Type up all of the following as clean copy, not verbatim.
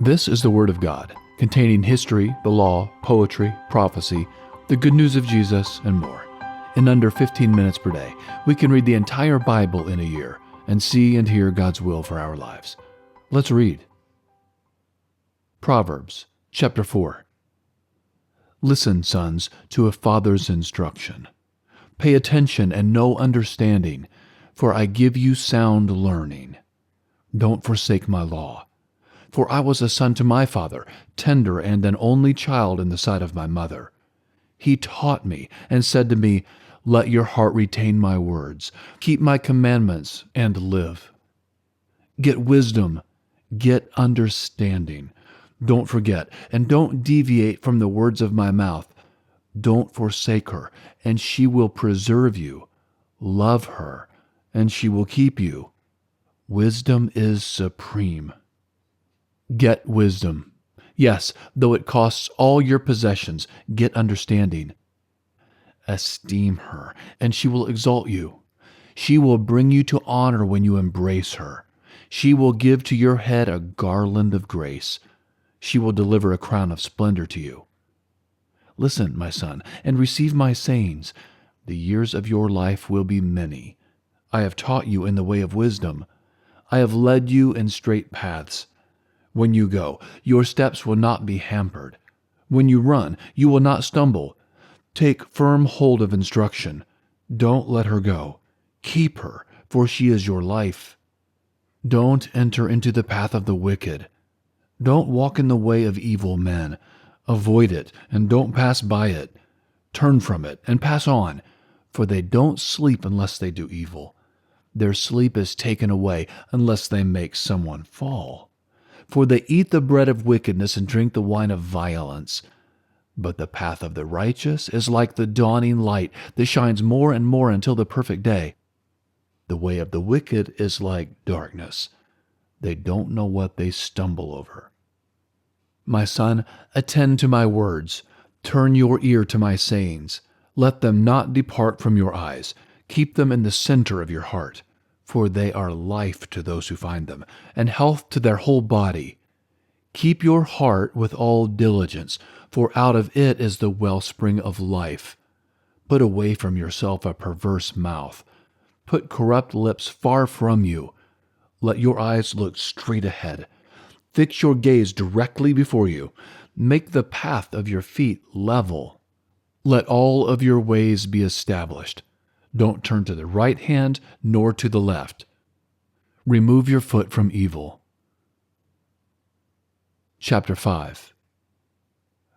This is the Word of God, containing history, the law, poetry, prophecy, the good news of Jesus, and more. In under 15 minutes per day, we can read the entire Bible in a year and see and hear God's will for our lives. Let's read. Proverbs chapter 4. Listen, sons, to a father's instruction. Pay attention and know understanding, for I give you sound learning. Don't forsake my law. For I was a son to my father, tender and an only child in the sight of my mother. He taught me and said to me, Let your heart retain my words. Keep my commandments and live. Get wisdom, get understanding. Don't forget and don't deviate from the words of my mouth. Don't forsake her, and she will preserve you. Love her, and she will keep you. Wisdom is supreme. Get wisdom. Yes, though it costs all your possessions, get understanding. Esteem her, and she will exalt you. She will bring you to honor when you embrace her. She will give to your head a garland of grace. She will deliver a crown of splendor to you. Listen, my son, and receive my sayings. The years of your life will be many. I have taught you in the way of wisdom. I have led you in straight paths. When you go, your steps will not be hampered. When you run, you will not stumble. Take firm hold of instruction. Don't let her go. Keep her, for she is your life. Don't enter into the path of the wicked. Don't walk in the way of evil men. Avoid it, and don't pass by it. Turn from it, and pass on, for they don't sleep unless they do evil. Their sleep is taken away unless they make someone fall. For they eat the bread of wickedness and drink the wine of violence. But the path of the righteous is like the dawning light that shines more and more until the perfect day. The way of the wicked is like darkness. They don't know what they stumble over. My son, attend to my words. Turn your ear to my sayings. Let them not depart from your eyes. Keep them in the center of your heart. For they are life to those who find them, and health to their whole body. Keep your heart with all diligence, for out of it is the wellspring of life. Put away from yourself a perverse mouth. Put corrupt lips far from you. Let your eyes look straight ahead. Fix your gaze directly before you. Make the path of your feet level. Let all of your ways be established. Don't turn to the right hand nor to the left. Remove your foot from evil. Chapter 5.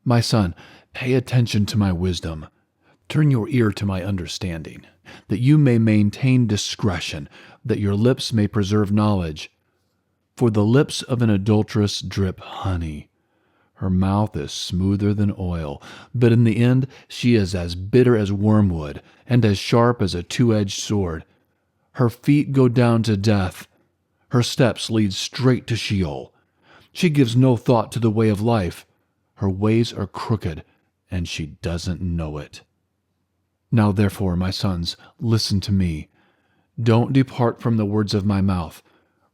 My son, pay attention to my wisdom. Turn your ear to my understanding, that you may maintain discretion, that your lips may preserve knowledge. For the lips of an adulteress drip honey. Her mouth is smoother than oil, but in the end she is as bitter as wormwood and as sharp as a two-edged sword. Her feet go down to death. Her steps lead straight to Sheol. She gives no thought to the way of life. Her ways are crooked, and she doesn't know it. Now therefore, my sons, listen to me. Don't depart from the words of my mouth.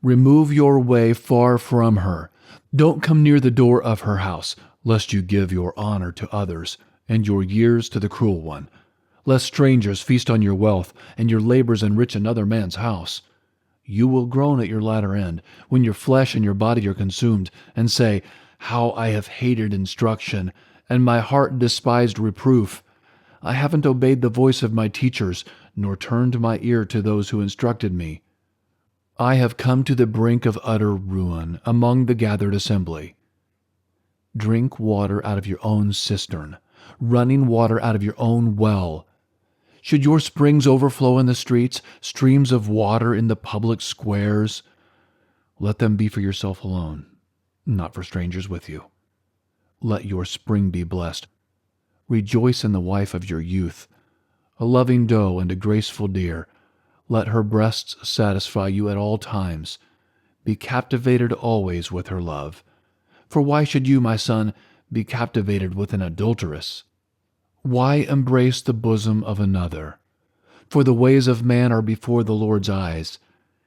Remove your way far from her. Don't come near the door of her house, lest you give your honor to others, and your years to the cruel one, lest strangers feast on your wealth, and your labors enrich another man's house. You will groan at your latter end, when your flesh and your body are consumed, and say, How I have hated instruction, and my heart despised reproof. I haven't obeyed the voice of my teachers, nor turned my ear to those who instructed me. I have come to the brink of utter ruin among the gathered assembly. Drink water out of your own cistern, running water out of your own well. Should your springs overflow in the streets, streams of water in the public squares? Let them be for yourself alone, not for strangers with you. Let your spring be blessed. Rejoice in the wife of your youth, a loving doe and a graceful deer. Let her breasts satisfy you at all times. Be captivated always with her love. For why should you, my son, be captivated with an adulteress? Why embrace the bosom of another? For the ways of man are before the Lord's eyes.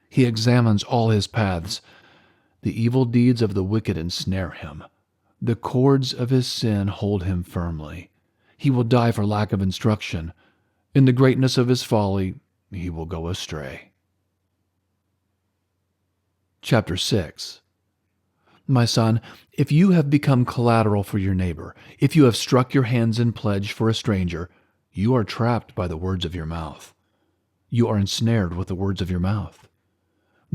He examines all his paths. The evil deeds of the wicked ensnare him. The cords of his sin hold him firmly. He will die for lack of instruction. In the greatness of his folly, he will go astray. Chapter 6. My son, if you have become collateral for your neighbor, if you have struck your hands in pledge for a stranger, you are trapped by the words of your mouth. You are ensnared with the words of your mouth.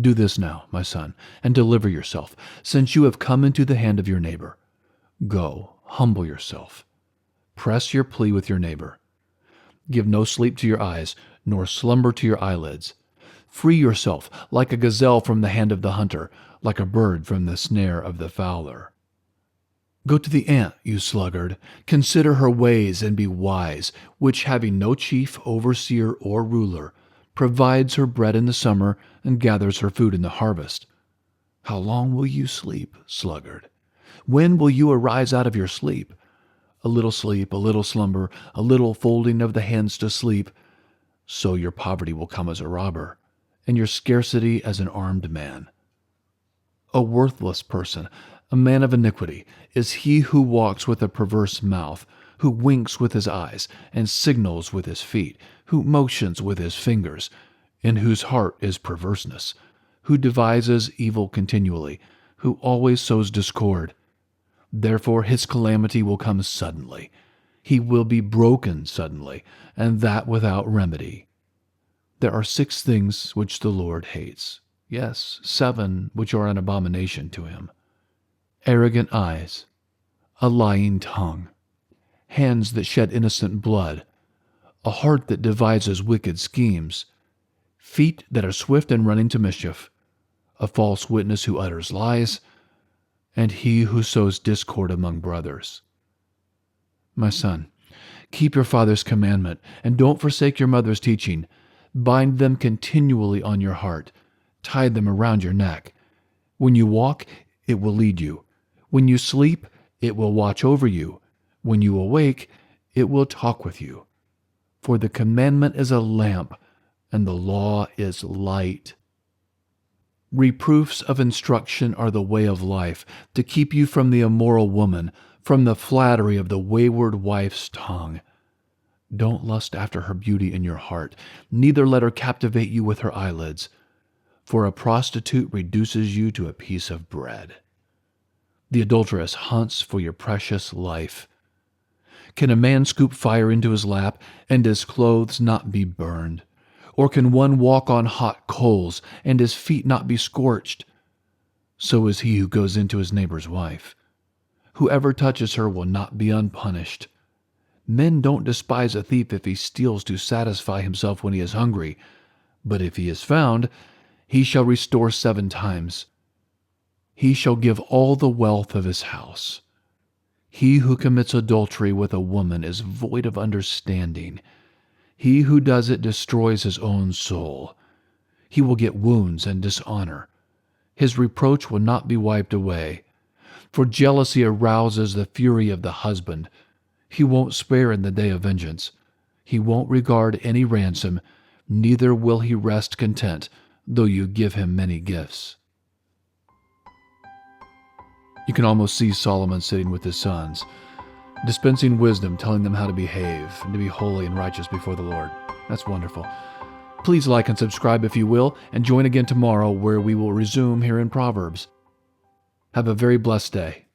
Do this now, my son, and deliver yourself, since you have come into the hand of your neighbor. Go, humble yourself. Press your plea with your neighbor. Give no sleep to your eyes, nor slumber to your eyelids. Free yourself like a gazelle from the hand of the hunter, like a bird from the snare of the fowler. Go to the ant, you sluggard. Consider her ways and be wise, which, having no chief, overseer, or ruler, provides her bread in the summer and gathers her food in the harvest. How long will you sleep, sluggard? When will you arise out of your sleep? A little slumber, a little folding of the hands to sleep. So your poverty will come as a robber, and your scarcity as an armed man. A worthless person, a man of iniquity, is he who walks with a perverse mouth, who winks with his eyes and signals with his feet, who motions with his fingers, in whose heart is perverseness, who devises evil continually, who always sows discord. Therefore his calamity will come suddenly. He will be broken suddenly, and that without remedy. There are 6 things which the Lord hates. Yes, 7 which are an abomination to him. Arrogant eyes, a lying tongue, hands that shed innocent blood, a heart that devises wicked schemes, feet that are swift in running to mischief, a false witness who utters lies, and he who sows discord among brothers. My son, keep your father's commandment, and don't forsake your mother's teaching. Bind them continually on your heart. Tie them around your neck. When you walk, it will lead you. When you sleep, it will watch over you. When you awake, it will talk with you. For the commandment is a lamp, and the law is light. Reproofs of instruction are the way of life, to keep you from the immoral woman, from the flattery of the wayward wife's tongue. Don't lust after her beauty in your heart, neither let her captivate you with her eyelids, for a prostitute reduces you to a piece of bread. The adulteress hunts for your precious life. Can a man scoop fire into his lap, and his clothes not be burned? Or can one walk on hot coals, and his feet not be scorched? So is he who goes into his neighbor's wife. Whoever touches her will not be unpunished. Men don't despise a thief if he steals to satisfy himself when he is hungry, but if he is found, he shall restore 7 times. He shall give all the wealth of his house. He who commits adultery with a woman is void of understanding. He who does it destroys his own soul. He will get wounds and dishonor. His reproach will not be wiped away. For jealousy arouses the fury of the husband. He won't spare in the day of vengeance. He won't regard any ransom, neither will he rest content, though you give him many gifts. You can almost see Solomon sitting with his sons, dispensing wisdom, telling them how to behave and to be holy and righteous before the Lord. That's wonderful. Please like and subscribe if you will, and join again tomorrow where we will resume here in Proverbs. Have a very blessed day.